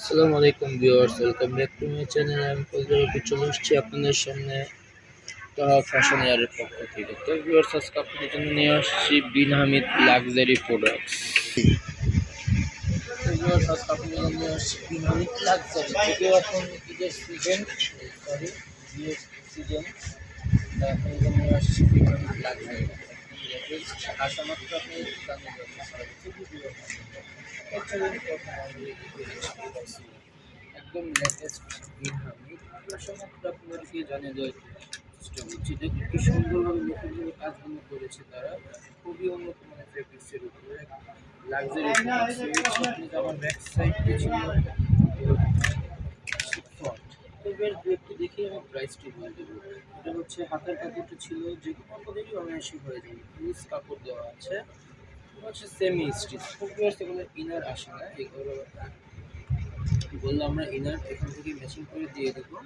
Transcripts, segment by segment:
আসসালামু আলাইকুম viewers, welcome back to my channel. আমি ফজলুর চলে আসছি আপনাদের সামনে তাহা ফ্যাশন এয়ারের পক্ষ থেকে। তো ভিউয়ার্স, আজকে আপনাদের জন্য নিয়ে আসছি বিন হামিদ লাক্সারি প্রোডাক্টস। তো ভিউয়ার্স, আজকে আপনাদের জন্য নিয়ে আসছি বিন হামিদ লাক্সারি। যদিও এখন ঈদের সিজন, সরি বিয়ের সিজন, তাই আপনাদের জন্য নিয়ে আসছি বিন হামিদ লাক্সারি। আসা মাত্র আপনি দোকানে একদম লেটেস্ট বিন হামিদ মাত্র আপনাদেরকে জানিয়ে দেওয়ার চেষ্টা করছি। দেখুন কি সুন্দরভাবে নতুনভাবে কাজগুলো করেছে তারা, খুবই উন্নত মানের ফেব্রিক্সের উপরে লাক্সারি আপনি আমার ব্যাক সাইডে ছিল ফ্রন্ট। তো এবার দু একটু দেখে আমি প্রাইসটি বলে দেবো। এটা হচ্ছে হাতের কাপড়টা ছিল যে কোনো কাপড়েরই অনায়াসে হয়ে যাবে, লুজ কাপড় দেওয়া আছে, হচ্ছে সেমি স্টিচ। খুব এগুলো ইনার আসে না, এগুলো বললে আমরা ইনার এখান থেকে ম্যাচিং করে দিয়ে দেবো,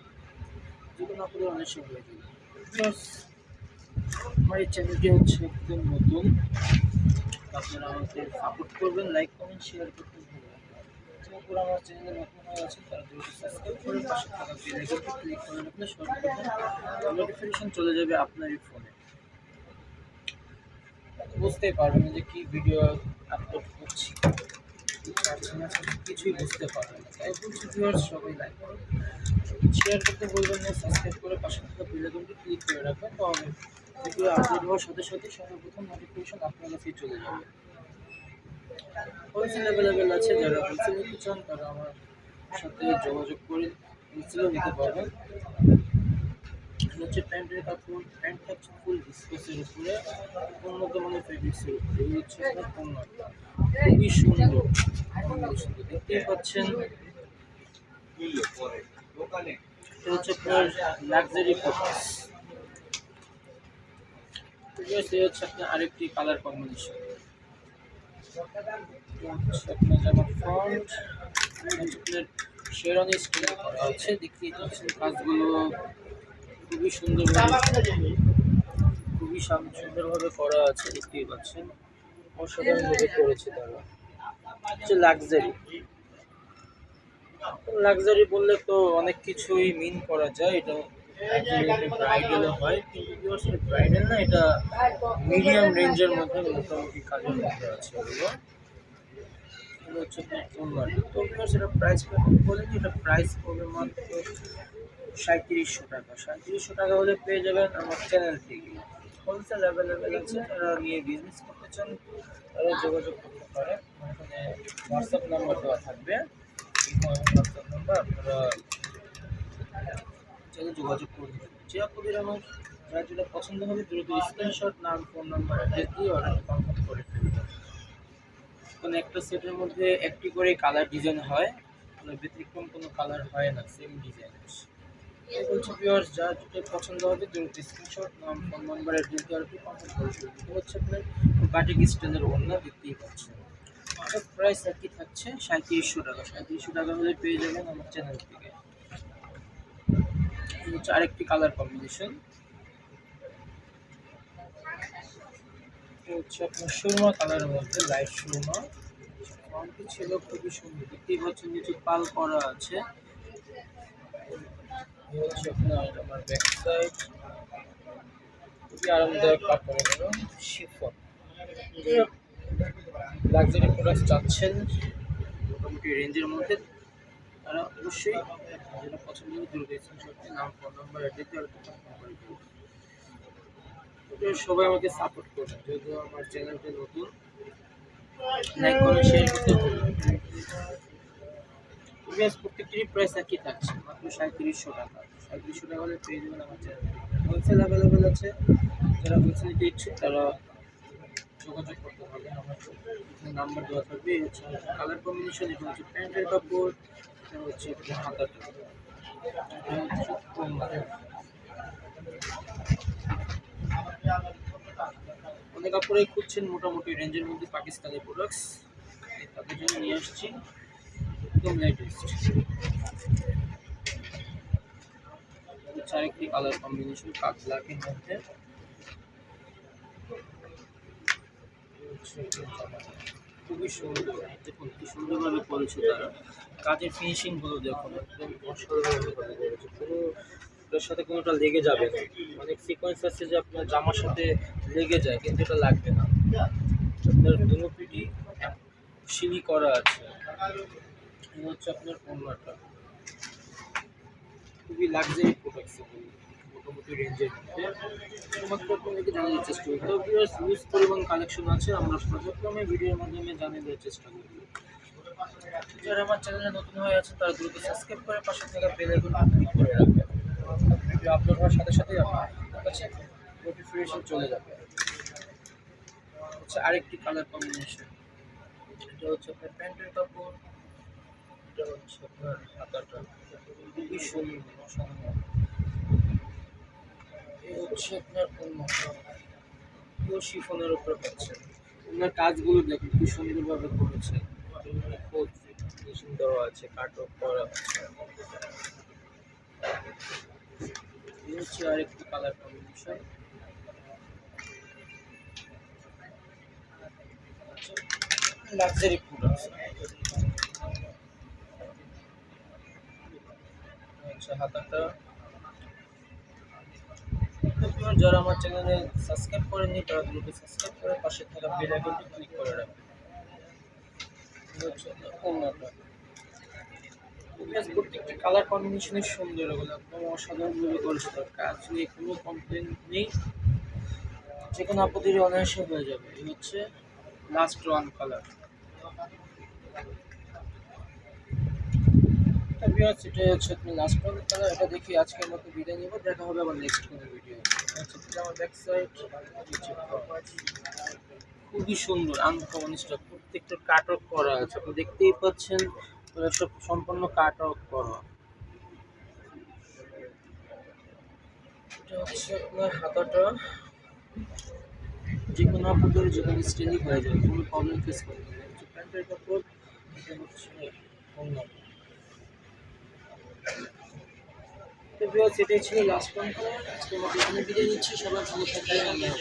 যেগুলো আপনাদের অনায়াসে হয়ে যাবে। প্লাস আমার এই চ্যানেলটি হচ্ছে একদম নতুন, আপনারা আমাকে সাপোর্ট করবেন, লাইক কমেন্ট শেয়ার করতে ভুলবেন না। যারা আমার চ্যানেলে নতুন হয়ে আছেন তারা দ্রুত সাবস্ক্রাইব করে পাশে থাকা বেল আইকনটি ক্লিক করে রাখলে সর্বপ্রথম নোটিফিকেশন চলে যাবে আপনারই ফোনে। বুঝতেই পারবেন না যে কি ভিডিও আপলোড করছি, কিছুই বুঝতে পারবেন না। তাই বলছি ভিউয়ার্স, সবাই লাইক করুন, শেয়ার করতে বলবেন না, সাবস্ক্রাইব করে পাশে থাকা বেল আইকনটি ক্লিক করে রাখবেন, তাহলে ভিডিও আপলোড হওয়ার সাথে সাথে সর্বপ্রথম নোটিফিকেশন আপনার কাছেই চলে যাবে। হোলসেল অ্যাভেলেবেল আছে, যারা হোলসেল নিতে চান তারা আমার সাথে যোগাযোগ করে হোলসেলও নিতে পারবেন। হচ্ছে প্যান্টের কাপড়, প্যান্ট থাকছে ফুল ডিসকাসের উপরে, উন্নত মানের ফেব্রিক্সের উপরে। এই হচ্ছে আপনার পণ্যটা, খুবই সুন্দর, খুবই সুন্দর দেখতেই পাচ্ছেন। এটা হচ্ছে আপনার লাক্সারি প্রোডাক্টস। এই হচ্ছে আপনার আরেকটি কালার কম্বিনেশন। আপনার জামা ফ্রন্ট আপনার শেরওয়ানি স্টাইল করা আছে, দেখতেই পাচ্ছেন কাজগুলো খুবই সুন্দরভাবে, সুন্দরভাবে করা আছে, দেখতেই পাচ্ছেন অসাধারণভাবে করেছে তারা। হচ্ছে লাক্সারি, লাক্সারি বললে তো অনেক কিছুই মিন করা যায়। এটা ব্রাইডালও হয়, কিন্তু ব্রাইডাল না, এটা মিডিয়াম রেঞ্জের মধ্যে মোটামুটি কাজের মধ্যে আছে এগুলো। এগুলো হচ্ছে আপনার তো সেটা প্রাইস বলে কি, এটা প্রাইস পড়বে মাত্র ৩৭০০ টাকা। ৩৭০০ টাকা হলে পেয়ে যাবেন আমার চ্যানেল থেকে। হোলসেল অ্যাভেলেবেল আছে, যারা নিয়ে বিজনেস করতে চান তারা যোগাযোগ করতে পারে। এখানে হোয়াটসঅ্যাপ নাম্বার দেওয়া থাকবে, হোয়াটসঅ্যাপ নাম্বার আপনারা চাইলে যোগাযোগ করে নেবেন। যে আপনাদের আমার যারা যেটা পছন্দ হবে দ্রুত স্ক্রিনশট, নাম, ফোন নাম্বার, অ্যাড্রেস দিয়ে অর্ডারটা কনফার্ম করে ফেলবেন। কোনো একটা সেটের মধ্যে একটি করে কালার ডিজাইন হয়, কোনো ব্যতিক্রম কোনো কালার হয় না, সেম ডিজাইনের। এই বলছি ভিউয়ার্স, যার যেটা পছন্দ হবে দ্রুত স্ক্রিনশট, নাম, ফোন নাম্বার, অ্যাড্রেস দিয়ে অর্ডারটি কনফার্ম করে ফেলবেন। এটা হচ্ছে আপনার বাটিক স্টাইলের ওড়না, দেখতেই পাচ্ছেন। এটার প্রাইস একই থাকছে ৩৭০০ টাকা। ৩৭০০ টাকা হলে পেয়ে যাবেন আমার চ্যানেল থেকে। হচ্ছে আরেকটি কালার কম্বিনেশন, হচ্ছে আপনার সুরমা কালারের মধ্যে, লাইট সুরমা। ফ্রন্টটি ছিল খুবই সুন্দর, দেখতেই পাচ্ছেন নিচে পাল করা আছে। এই হচ্ছে আপনার আমার ব্যাক সাইড, খুবই আরামদায়ক কাপড়, এগুলো শিফন। লাক্সারি প্রোডাক্ট চাচ্ছেন মোটামুটি রেঞ্জের মধ্যে, তারা অবশ্যই যেটা পছন্দ হবে দ্রুত স্ক্রিনশট দিয়ে নাম, ফোন নাম্বার, অ্যাড্রেস দিয়ে কনফার্ম করে দিন। সবাই আমাকে সাপোর্ট করবেন, যেহেতু আমার চ্যানেলটা নতুন, লাইক করে শেয়ার করতে ভুলবেন না। প্রত্যেকটিরই প্রাইস একই থাকছে, মাত্র ৩৭০০ টাকা। ৩৭০০ টাকা হলে পেয়ে যাবেন আমার চ্যানেল। হোলসেল অ্যাভেলেবেল আছে, যারা হোলসেল নিতে ইচ্ছুক তারা যোগাযোগ করতে পারবেন। আমার নাম্বার দেওয়া থাকবে। এই হচ্ছে কালার কম্বিনেশন, এটা হচ্ছে প্যান্টের কাপড়, এটা হচ্ছে আপনার হাতাটা, এটা হচ্ছে ওড়নাটা। অনেক কাপড়েই খুঁজছেন মোটামুটি রেঞ্জের মধ্যে পাকিস্তানি প্রোডাক্টস, তাদের জন্য নিয়ে আসছি একদম লেটেস্ট। আরেকটি কালার কম্বিনেশন কাঠ ব্ল্যাকের মধ্যে, খুবই সুন্দর, দেখুন কি সুন্দরভাবে করেছে তারা। কাজের ফিনিশিং গুলো দেখুন, একদম অসাধারণভাবে করেছে। কোনো এটার সাথে কোনোটা লেগে যাবে না। অনেক সিকোয়েন্স আছে যে আপনার জামার সাথে লেগে যায়, কিন্তু এটা লাগবে না। আপনার দুনো পিঠই সিলি করা আছে। এই হচ্ছে আপনার ওড়নাটা, খুবই লাক্সারি প্রোডাক্টস এগুলো, মোটামুটি রেঞ্জের মধ্যে। শুধুমাত্র আপনাদেরকে জানানোর চেষ্টা করি, তবে ইউজ পরিমাণ কালেকশন আছে, আমরা পর্যায়ক্রমে ভিডিওর মাধ্যমে জানিয়ে দেওয়ার চেষ্টা করি। যারা আমার চ্যানেলে নতুন হয়ে আছে তারা দ্রুত সাবস্ক্রাইব করে পাশে থাকা বেল আইকনটি ক্লিক করে রাখবেন। ভিডিও আপলোড হওয়ার সাথে সাথেই আপনার কাছে নোটিফিকেশন চলে যাবে। হচ্ছে আরেকটি কালার কম্বিনেশন, এটা হচ্ছে আপনার প্যান্টের কাপড়, এটা হচ্ছে আপনার হাতাটা, খুবই সুন্দর অসাধারণ। এই হচ্ছে আপনার ওড়নাটা, পুরো শিফনের উপরে পাচ্ছেন। ওনার কাজগুলো দেখুন কি সুন্দরভাবে করেছে, খুব ফিনিশিং দেওয়া আছে, কাটওয়ার্ক করা আছে। এই হচ্ছে আরেকটি কালার কম্বিনেশন, লাক্সারি প্রোডাক্টস। আচ্ছা হাতাটা, যারা আমার চ্যানেলে সাবস্ক্রাইব করেননি তারা দ্রুত সাবস্ক্রাইব করে পাশে থাকা বেল আইকনটি ক্লিক করে রাখবেন। এই হচ্ছে ওড়নাটা, প্রত্যেকটি কালার কম্বিনেশনই সুন্দর, এগুলো একদম অসাধারণভাবে করেছে। তার কাজ নিয়ে কোনো কমপ্লেন নেই, যে কোনো আপত্তির অনায়াসে হয়ে যাবে। এই হচ্ছে লাস্ট ওয়ান কালার। এটাই হচ্ছে আপনার লাস্ট ওয়ান কালার। এটা দেখি আজকের মতো বিদায় নিব, দেখা হবে আবার নেক্সট কোনো ভিডিও। হচ্ছে আমার ব্যাক সাইড, খুবই সুন্দর আনকমন স্টাইল, প্রত্যেকটা কাট অফ করা আছে, আপনি দেখতেই পাচ্ছেন। সব সম্পূর্ণ কাট অফ করা। এটা হচ্ছে আপনার হাতাটা, যে কোনো আপনাদের যে কোনো স্টাইলই হয়ে যাবে, কোনো প্রবলেম ফেস করবে না। হচ্ছে প্যান্টের কাপড়, এটা হচ্ছে অন্য। তো ভিউয়ার্স এটাই ছিল লাস্ট ওয়ান কালার। আজকের মতো এখানে বিদায় নিচ্ছি, সবাই ভালো থাকবেন।